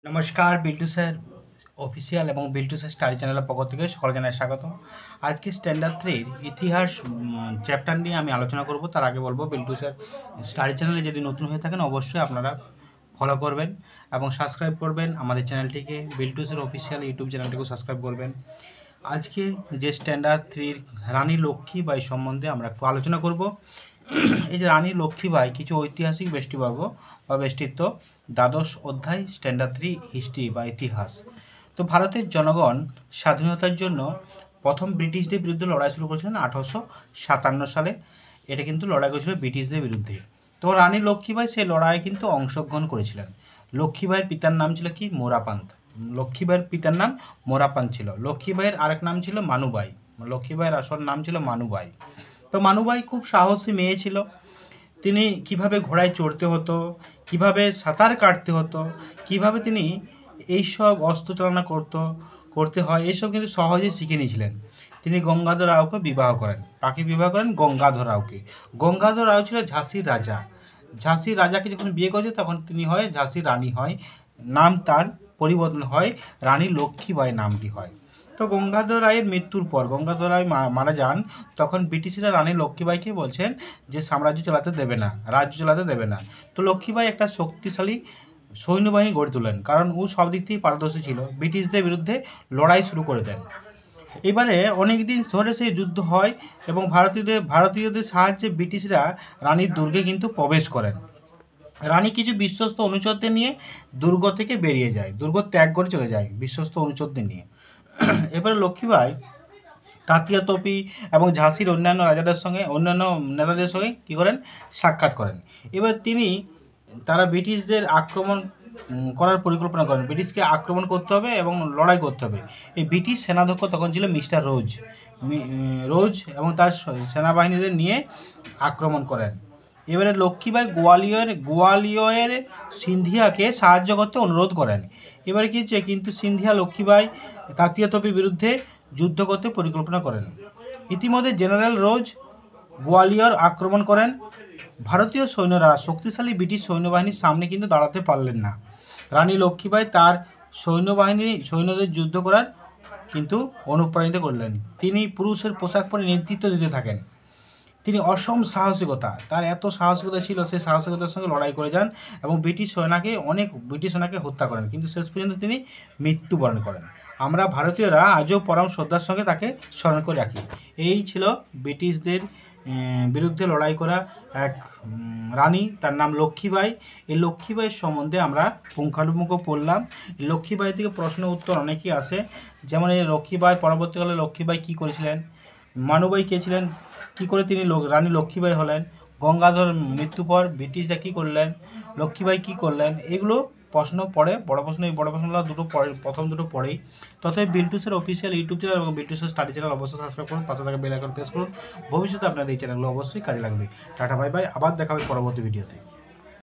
नमस्कार Biltu sir official এবং Biltu sir study চ্যানেলের পক্ষ থেকে সকল জানাই স্বাগত। আজকে স্ট্যান্ডার্ড 3 ইতিহাস চ্যাপ্টার নিয়ে আমি আলোচনা করব। তার আগে বলবো বিল্টু স্যার স্টাডি চ্যানেলে যদি নতুন হয়ে থাকেন অবশ্যই আপনারা ফলো করবেন এবং সাবস্ক্রাইব করবেন আমাদের চ্যানেলটিকে। বিল্টু স্যার অফিসিয়াল ইউটিউব চ্যানেলটিকেও সাবস্ক্রাইব করবেন। আজকে যে স্ট্যান্ডার্ড 3 রানী লক্ষ্মীবাই সম্বন্ধে আমরা একটু আলোচনা করব। এই যে রানী লক্ষ্মীবাই কিছু ঐতিহাসিক ব্যক্তিবর্গ বা ব্যক্তিত্ব, দ্বাদশ অধ্যায় স্ট্যান্ডার্ড 3 হিস্ট্রি বা ইতিহাস। তো ভারতের জনগণ স্বাধীনতার জন্য প্রথম ব্রিটিশদের বিরুদ্ধে লড়াই শুরু করেছিলেন 1857 সালে। এটা কিন্তু লড়াই করেছিল ব্রিটিশদের বিরুদ্ধে। তো রানী লক্ষ্মীবাই সেই লড়াইয়ে কিন্তু অংশগ্রহণ করেছিলেন। লক্ষ্মীবাইয়ের পিতার নাম ছিল কি? মোরাপান্ত। লক্ষ্মীবাইয়ের পিতার নাম মোরাপান্ত ছিল। লক্ষ্মীবাইয়ের আরেক নাম ছিল মানুবাই। লক্ষ্মীবাইয়ের আসল নাম ছিল মানুবাই। তো মানুবাই খুব সাহসী মেয়ে ছিল। তিনি কিভাবে ঘোড়ায় চড়তে হতো, কিভাবে সাঁতার কাটতে হতো, কিভাবে তিনি এইসব অস্ত্র চালনা করতে হয়, এইসব কিন্তু সহজেই শিখে নিয়েছিলেন। তিনি গঙ্গাধর রাওকে বিবাহ করেন। কাকে বিবাহ করেন? গঙ্গাধর রাওকে। গঙ্গাধর রাও ছিল ঝাঁসির রাজা। ঝাঁসির রাজাকে যখন বিয়ে করেছে তখন তিনি হয় ঝাঁসির রানী হয়। নাম তার পরিবর্তন হয়, রানী লক্ষ্মীবাই নামটি হয়। তো গঙ্গাধর রায়ের মৃত্যুর পর গঙ্গাধর রায় মারা যান। তখন ব্রিটিশরা রানী লক্ষ্মীবাইকে বলছেন যে সাম্রাজ্য চালাতে দেবে না, রাজ্য চালাতে দেবে না। তো লক্ষ্মীবাই একটা শক্তিশালী সৈন্যবাহিনী গড়ে তোলেন, কারণ ও সব দিক থেকেই পারদর্শী ছিল। ব্রিটিশদের বিরুদ্ধে লড়াই শুরু করে দেন। এবারে অনেক দিন ধরে সেই যুদ্ধ হয় এবং ভারতীয়দের সাহায্যে ব্রিটিশরা রানীর দুর্গে কিন্তু প্রবেশ করেন। রানী কিছু বিশ্বস্ত অনুচরদের নিয়ে দুর্গ থেকে বেরিয়ে যায়, দুর্গ ত্যাগ করে চলে যায় বিশ্বস্ত অনুচরদের নিয়ে। এবারে লক্ষ্মীবাই তাতিয়া তোপি এবং ঝাঁসির অন্যান্য নেতাদের সঙ্গে কী করেন? সাক্ষাৎ করেন। এবার তারা ব্রিটিশদের আক্রমণ করার পরিকল্পনা করেন। ব্রিটিশকে আক্রমণ করতে হবে এবং লড়াই করতে হবে। এই ব্রিটিশ সেনাধ্যক্ষ তখন ছিল মিস্টার রোজ এবং তার সেনাবাহিনীদের নিয়ে আক্রমণ করেন। এবারে লক্ষ্মীবাই গোয়ালিয়রের সিন্ধিয়াকে সাহায্য করতে অনুরোধ করেন। এবারে কী হচ্ছে? কিন্তু সিন্ধিয়া লক্ষ্মীবাই তাতিয়া তোপির বিরুদ্ধে যুদ্ধ করতে পরিকল্পনা করেন। ইতিমধ্যে জেনারেল রোজ গোয়ালিয়র আক্রমণ করেন। ভারতীয় সৈন্যরা শক্তিশালী ব্রিটিশ সৈন্যবাহিনীর সামনে কিন্তু দাঁড়াতে পারলেন না। রানী লক্ষ্মীবাই তার সৈন্যদের যুদ্ধ করার কিন্তু অনুপ্রাণিত করলেন। তিনি পুরুষের পোশাক পরে নেতৃত্ব দিতে থাকেন। তিনি অসম সাহসিকতা, তার এত সাহসিকতা ছিল, সেই সাহসিকতার সঙ্গে লড়াই করে যান এবং ব্রিটিশ সেনাকে হত্যা করেন, কিন্তু শেষ পর্যন্ত তিনি মৃত্যুবরণ করেন। আমরা ভারতীয়রা আজও পরম শ্রদ্ধার সঙ্গে তাকে স্মরণ করে রাখি। এই ছিল ব্রিটিশদের বিরুদ্ধে লড়াই করা এক রানী, তার নাম লক্ষ্মীবাই। এই লক্ষ্মীবাইয়ের সম্বন্ধে আমরা পুঙ্খানুপুঙ্খ পড়লাম। লক্ষ্মীবাই থেকে প্রশ্ন উত্তর অনেকই আসে, যেমন এই পরবর্তীকালে লক্ষ্মীবাই কী করেছিলেন, মানুবাই কে ছিলেন, কী করে তিনি রানী লক্ষ্মীবাই হলেন, গঙ্গাধর মৃত্যুর পর ব্রিটিশরা কী করলেন, লক্ষ্মীবাই কী করলেন, এগুলো প্রশ্ন পড়ে। বড় প্রশ্নগুলো প্রথম দুটো পড়েই। তথাপি Biltu sir official YouTube channel এবং বিল্টু স্যার স্টাডি চ্যানেল অবশ্যই সাবস্ক্রাইব করুন, পাশে থাকা বেল আইকন প্রেস করুন। ভবিষ্যতে আপনার এই চ্যানেলগুলো অবশ্যই কাজে লাগবে। টাটা বাই বাই, আবার দেখা হবে পরবর্তী ভিডিওতে।